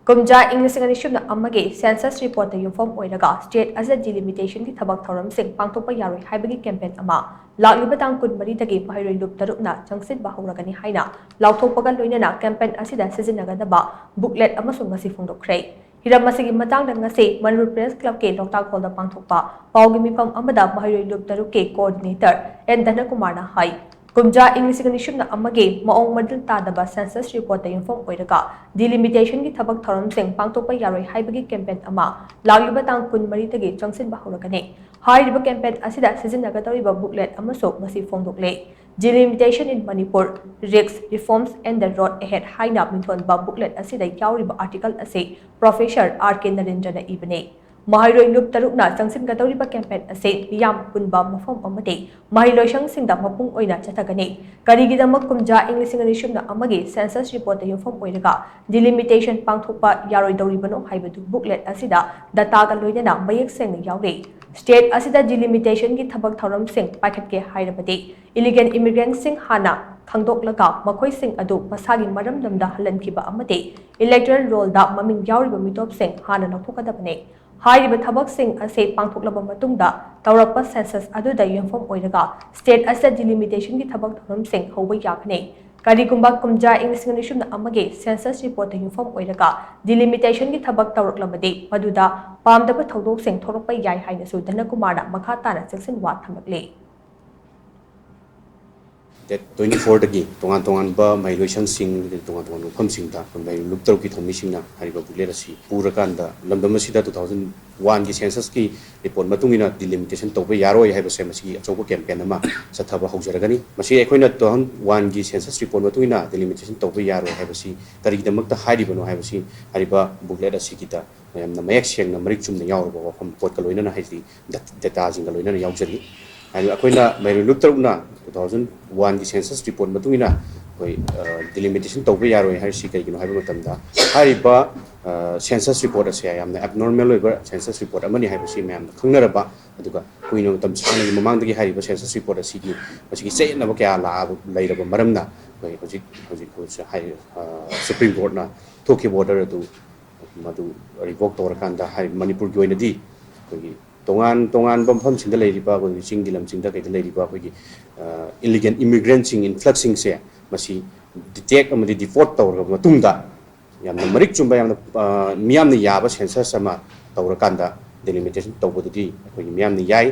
Kumja English and Shubna Amage, census report the Yumpham Oiraga, state as a delimitation, the thabak thouram sing, Pangthokpa Yaroi, haibagi campaign ama, lakliba tang maheiroi maheiroi tarukna, changshinba houragani haina, laothokkhre loinana, campaign asida seasinagadaba, booklet amasung thouram. Hiramasigi matang dan ngasi, Manipuri Press Club ke loktak hall the Pangthokpa, Paugimipam Amada, maheiroi taruke coordinator, and Dana Kumarna Hai. Kumja English and Shubna Amage, Maong Madal Tadaba census report the Yumpham Oiraga, delimitation ki thabak thouram sing, Pangthokpa Yaroi, haibagi campaign ama, lakliba tang changshinba houragani. Hairiba campaign asida seasinagadaba booklet amasok ngasi phongdokle. Delimitation in Manipur, risks, reforms and the road ahead haina minthon ba booklet asida yauriba article ase Professor R.K. Narendra ibane. Maheiroi tarukna changshinba campaign ase yam punba mafam amate maheiroi changsingda mapung oina chatagani karigidamak kumja English and Shubna amage census report the Yumpham Oiraga delimitation Pangthokpa Yaroi doribano haibadu booklet asida data ga loinana mayek seng yaure state asida delimitation ki thabak thouram sing paikhatke hairabadi illegal immigrants sing hana khangdoklaga makhoi sing adu masagi maram namda halankiba amate electoral roll da maming yauriba mitop sing hana laothokkhre Haiba thabak sing ase pangthoklaba matungda tawrapa census aduda Yumpham Oiraga state asset delimitation ki thabak thouram sing hoba yakne karigumba kumja English and Shubna amage census report the Yumpham Oiraga delimitation ki thabak tawraklabade maduda pamdaba thodok sing thorokpa yai haina su Dana Kumarna makha tana section wa thamakle that 24 dagi tongan ba maheiroi changsing tongan lufam singda mai luptaru ki thomi singna hariba bulela si pura kanda lamdam asida 2001 gi census ki report matungina delimitation tawba yaroi haiba se masi achoba campaign ama sathaba haujaragani masi ekoina 2001 gi census report matungina delimitation tawba yaroi haiba si karigidamakta hairibano haiba si hariba booklet asigita yamna mayak sengna marik chumna yawrba wafam pot ka loinana haisi data jinga loinana yawjari akoina maheiroi luptaruna 2001 census report matungina koi delimitation tawba yaroi haisi kaigino haiba matamda hariba census report ase yamna abnormal over census report amani haibasi mayam khangnaraba aduga kuino matam sanagi mamangdagi hariba census report asigi masigi seinaba kya la leiraba maramna koi hojik supreme court na thoki border adu madu revoke torakanda hai Manipur gi oinadi koi tongan bampham singda leiriba ko singdi lam singda kai leiriba ko gi illegal immigrants sing influxing se masi detect amadi default tawra matungda yamna marik chumba yamna miyamna yaba census sama tawrakanda delimitation tawbududi ko miyamna yai